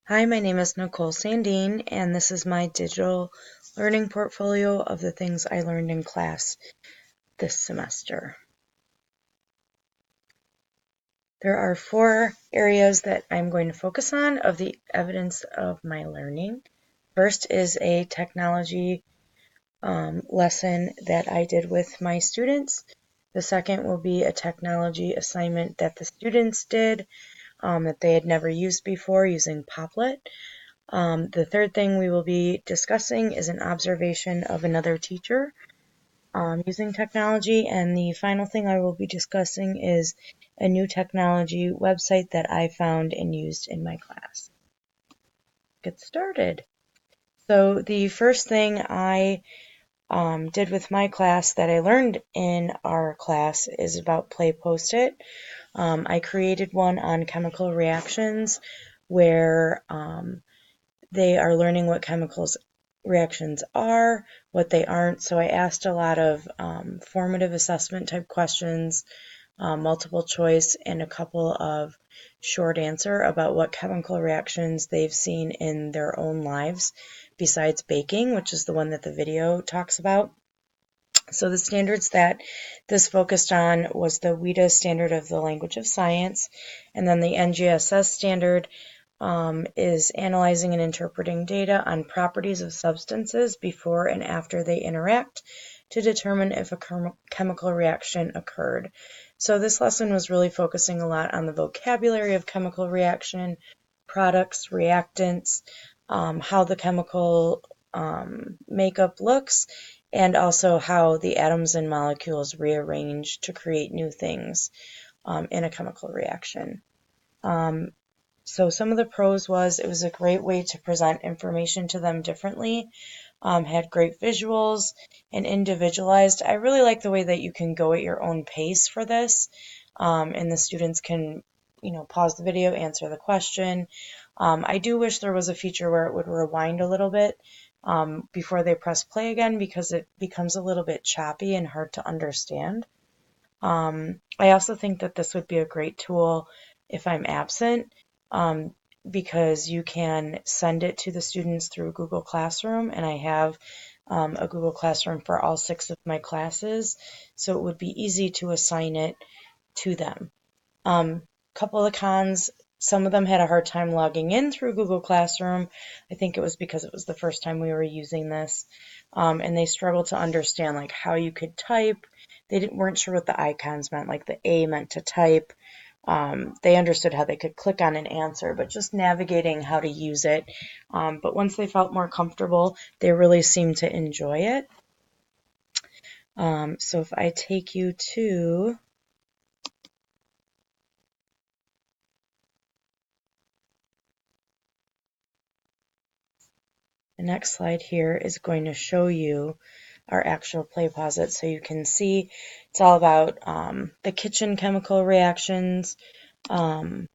Hi, my name is Nicole Sandine, and this is my digital learning portfolio of the things I learned in class this semester. There are 4 areas that I'm going to focus on of the evidence of my learning. First is a technology lesson that I did with my students. The second will be a technology assignment that the students did that they had never used before using Popplet. The third thing we will be discussing is an observation of another teacher using technology. And the final thing I will be discussing is a new technology website that I found and used in my class. Get started. So the first thing I did with my class that I learned in our class is about Play Post-it. I created one on chemical reactions where they are learning what chemicals reactions are, what they aren't. So I asked a lot of formative assessment type questions, multiple choice, and a couple of short answer about what chemical reactions they've seen in their own lives besides baking, which is the one that the video talks about. So the standards that this focused on was the WIDA standard of the language of science, and then the NGSS standard is analyzing and interpreting data on properties of substances before and after they interact to determine if a chemical reaction occurred. So this lesson was really focusing a lot on the vocabulary of chemical reaction, products, reactants, how the chemical makeup looks, and also how the atoms and molecules rearrange to create new things in a chemical reaction. So some of the pros was it was a great way to present information to them differently, had great visuals and individualized. I really like the way that you can go at your own pace for this, and the students can, pause the video, answer the question. I do wish there was a feature where it would rewind a little bit before they press play again because it becomes a little bit choppy and hard to understand. I also think that this would be a great tool if I'm absent because you can send it to the students through Google Classroom, and I have a Google Classroom for all 6 of my classes, so it would be easy to assign it to them. Couple of the cons, some of them had a hard time logging in through Google Classroom. I think it was because it was the first time we were using this, and they struggled to understand like how you could type. They weren't sure what the icons meant, like the A meant to type. They understood how they could click on an answer, but just navigating how to use it. But once they felt more comfortable, they really seemed to enjoy it. So if I take you to the next slide here is going to show you our actual play posit so you can see it's all about the kitchen chemical reactions. And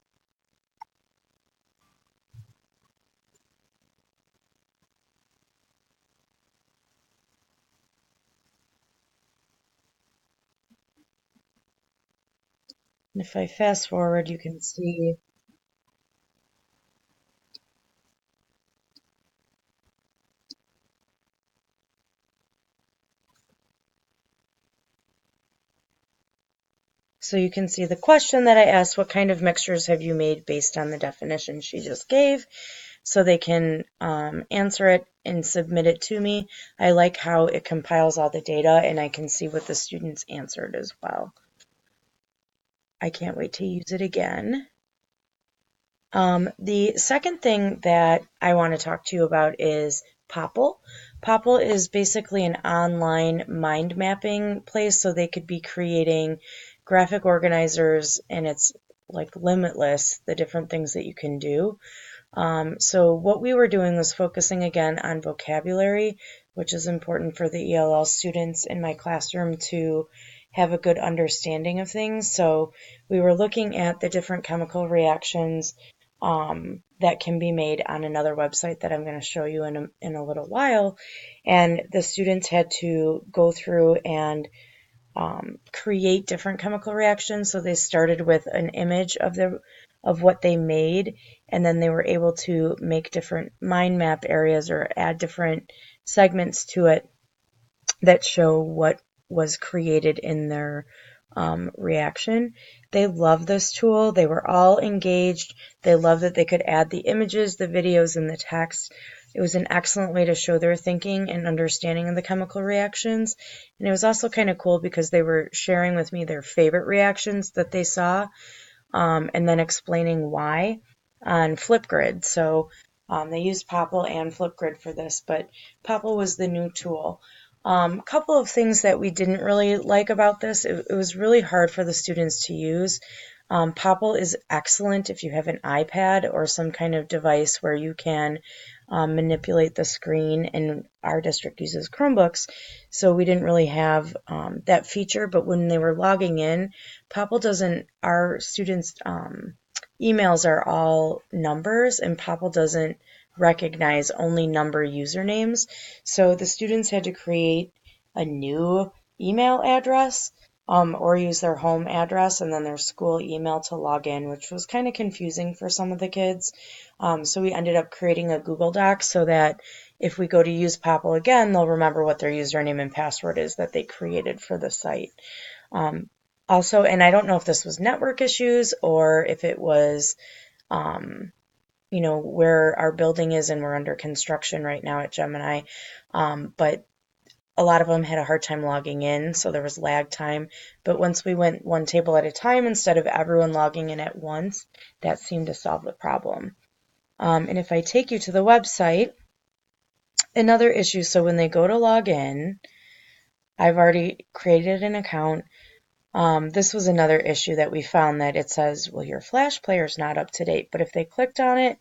if I fast forward, you can see the question that I asked, what kind of mixtures have you made based on the definition she just gave? So they can answer it and submit it to me. I like how it compiles all the data and I can see what the students answered as well. I can't wait to use it again. The second thing that I want to talk to you about is Popple. Popple is basically an online mind mapping place, so they could be creating graphic organizers, and it's like limitless, the different things that you can do. So what we were doing was focusing again on vocabulary, which is important for the ELL students in my classroom to have a good understanding of things. So we were looking at the different chemical reactions that can be made on another website that I'm going to show you in a little while. And the students had to go through and create different chemical reactions. So they started with an image of the of what they made, and then they were able to make different mind map areas or add different segments to it that show what was created in their reaction. They love this tool. They were all engaged. They loved that they could add the images, the videos, and the text. It was an excellent way to show their thinking and understanding of the chemical reactions. And it was also kind of cool because they were sharing with me their favorite reactions that they saw, and then explaining why on Flipgrid. So they used Popl and Flipgrid for this, but Popl was the new tool. A couple of things that we didn't really like about this, it was really hard for the students to use. Popl is excellent if you have an iPad or some kind of device where you can manipulate the screen, and our district uses Chromebooks, so we didn't really have that feature. But when they were logging in, Popl doesn't, our students' emails are all numbers, and Popl doesn't recognize only number usernames. So the students had to create a new email address, or use their home address and then their school email to log in, which was kind of confusing for some of the kids. So we ended up creating a Google Doc so that if we go to use Popl again, they'll remember what their username and password is that they created for the site. Also, and I don't know if this was network issues or if it was where our building is, and we're under construction right now at Gemini. But a lot of them had a hard time logging in, so there was lag time. But once we went one table at a time instead of everyone logging in at once, that seemed to solve the problem. And if I take you to the website, another issue, so when they go to log in, I've already created an account. This was another issue that we found, that it says, well, your Flash player is not up to date. But if they clicked on it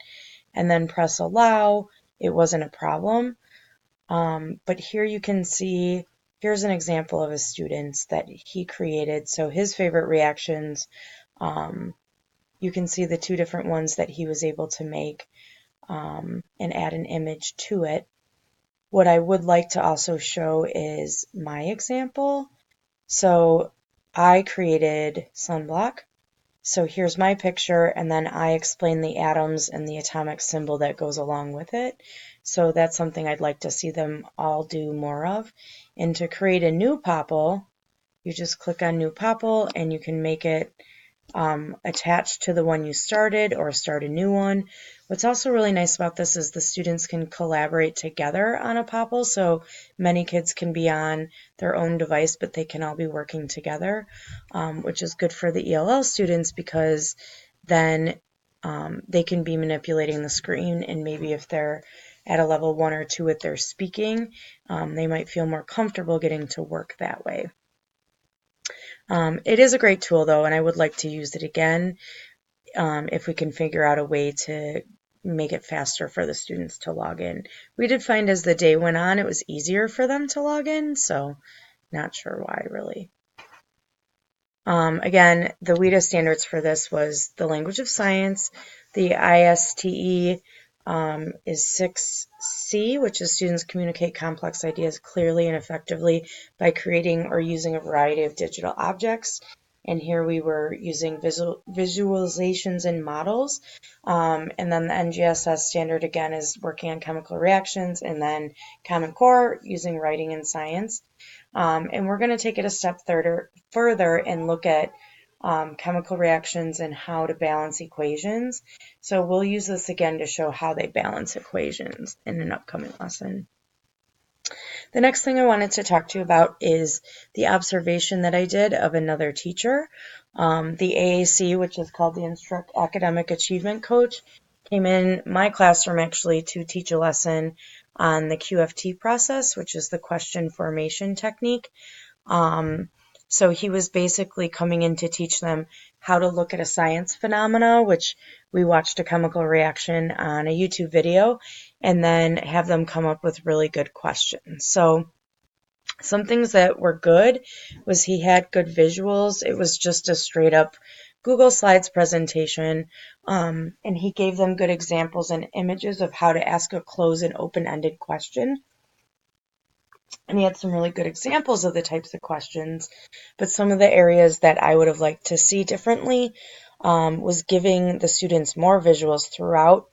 and then press allow, it wasn't a problem. But here you can see, here's an example of a student that he created. So his favorite reactions, you can see the two different ones that he was able to make, and add an image to it. What I would like to also show is my example. So I created sunblock. So here's my picture, and then I explain the atoms and the atomic symbol that goes along with it. So that's something I'd like to see them all do more of. And to create a new Popl, you just click on New Popl, and you can make it attached to the one you started or start a new one. What's also really nice about this is the students can collaborate together on a Popl, so many kids can be on their own device, but they can all be working together, which is good for the ELL students, because then they can be manipulating the screen, and maybe if they're at a level 1 or 2 with their speaking, they might feel more comfortable getting to work that way. It is a great tool, though, and I would like to use it again if we can figure out a way to make it faster for the students to log in. We did find as the day went on, it was easier for them to log in, so not sure why, really. Again, the WIDA standards for this was the language of science. The ISTE is 6C, which is students communicate complex ideas clearly and effectively by creating or using a variety of digital objects. And here we were using visualizations and models. And then the NGSS standard, again, is working on chemical reactions. And then Common Core, using writing and science. And we're going to take it a step further and look at chemical reactions and how to balance equations. So we'll use this again to show how they balance equations in an upcoming lesson. The next thing I wanted to talk to you about is the observation that I did of another teacher. The AAC, which is called the Instruct Academic Achievement Coach, came in my classroom actually to teach a lesson on the QFT process, which is the question formation technique. So he was basically coming in to teach them how to look at a science phenomena, which we watched a chemical reaction on a YouTube video, and then have them come up with really good questions. So some things that were good was he had good visuals. It was just a straight up Google Slides presentation, and he gave them good examples and images of how to ask a closed and open-ended question. And he had some really good examples of the types of questions, but some of the areas that I would have liked to see differently was giving the students more visuals throughout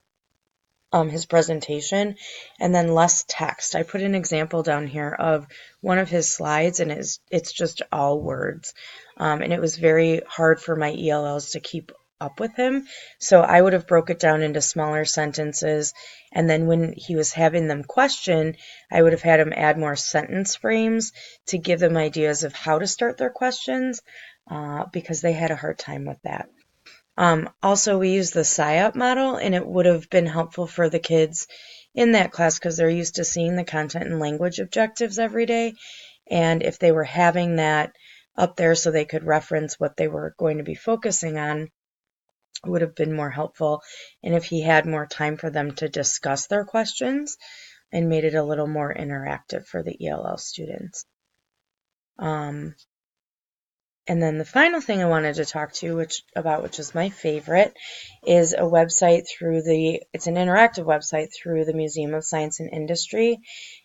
his presentation, and then less text. I put an example down here of one of his slides, and it's just all words. And it was very hard for my ELLs to keep up with him. So I would have broke it down into smaller sentences, and then when he was having them question, I would have had him add more sentence frames to give them ideas of how to start their questions, because they had a hard time with that. Also, we use the SIOP model, and it would have been helpful for the kids in that class because they're used to seeing the content and language objectives every day. And if they were having that up there so they could reference what they were going to be focusing on, it would have been more helpful. And if he had more time for them to discuss their questions and made it a little more interactive for the ELL students. And then the final thing I wanted to talk to you about, which is my favorite, is a website it's an interactive website through the Museum of Science and Industry.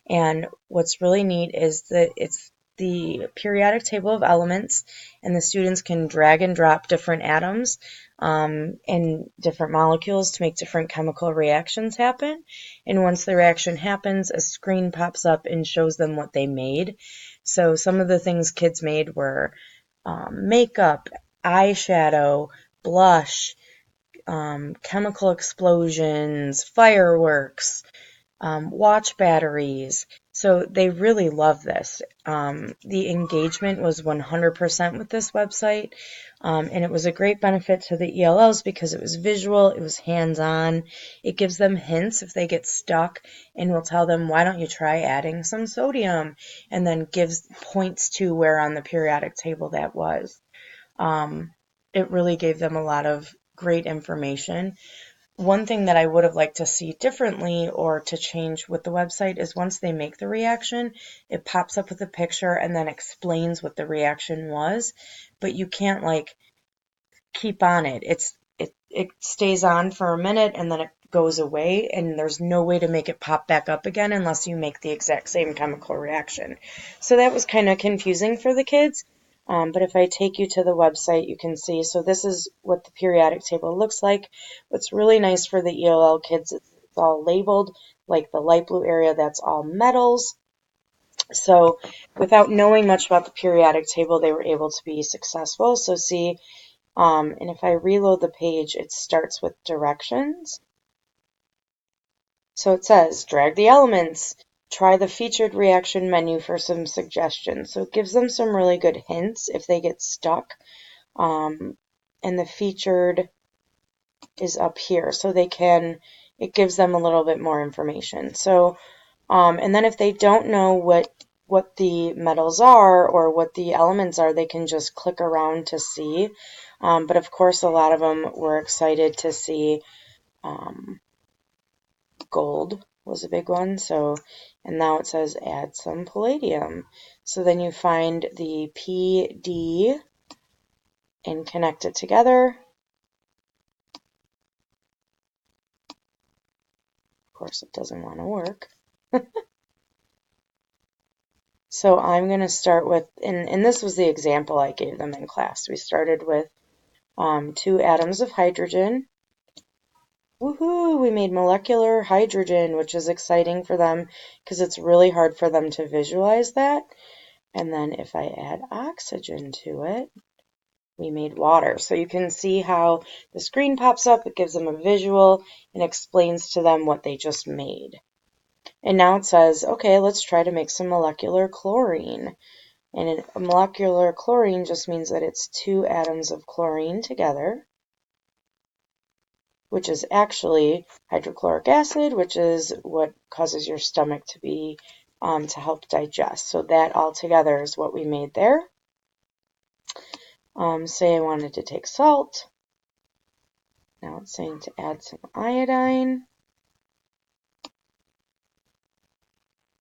And what's really neat is that it's the periodic table of elements, and the students can drag and drop different atoms and different molecules to make different chemical reactions happen. And once the reaction happens, a screen pops up and shows them what they made. So some of the things kids made were makeup, eyeshadow, blush, chemical explosions, fireworks, watch batteries. So they really love this. The engagement was 100% with this website, and it was a great benefit to the ELLs because it was visual, it was hands-on. It gives them hints if they get stuck, and will tell them, why don't you try adding some sodium, and then gives points to where on the periodic table that was. It really gave them a lot of great information. One thing that I would have liked to see differently or to change with the website is once they make the reaction, it pops up with a picture and then explains what the reaction was, but you can't keep on it. It stays on for a minute and then it goes away, and there's no way to make it pop back up again unless you make the exact same chemical reaction. So that was kind of confusing for the kids. But if I take you to the website, you can see. So this is what the periodic table looks like. What's really nice for the ELL kids, it's all labeled, like the light blue area, that's all metals. So without knowing much about the periodic table, they were able to be successful. So see, and if I reload the page, it starts with directions. So it says, drag the elements. Try the featured reaction menu for some suggestions. So it gives them some really good hints if they get stuck. And the featured is up here, so it gives them a little bit more information. So, and then if they don't know what the metals are or what the elements are, they can just click around to see. But of course, a lot of them were excited to see gold was a big one. So, and now it says add some palladium. So then you find the PD and connect it together. Of course, it doesn't want to work. So I'm going to start with, and this was the example I gave them in class. We started with 2 atoms of hydrogen. Woohoo! We made molecular hydrogen, which is exciting for them because it's really hard for them to visualize that. And then if I add oxygen to it, we made water. So you can see how the screen pops up, it gives them a visual and explains to them what they just made. And now it says, okay, let's try to make some molecular chlorine. And a molecular chlorine just means that it's 2 atoms of chlorine together, which is actually hydrochloric acid, which is what causes your stomach to be to help digest. So that all together is what we made there. Say I wanted to take salt. Now it's saying to add some iodine.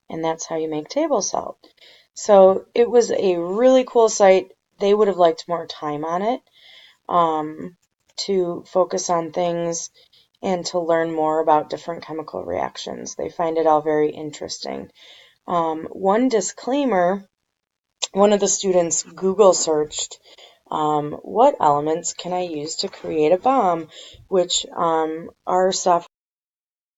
And that's how you make table salt. So it was a really cool site. They would have liked more time on it to focus on things and to learn more about different chemical reactions. They find it all very interesting. One disclaimer, one of the students Google searched what elements can I use to create a bomb, which our software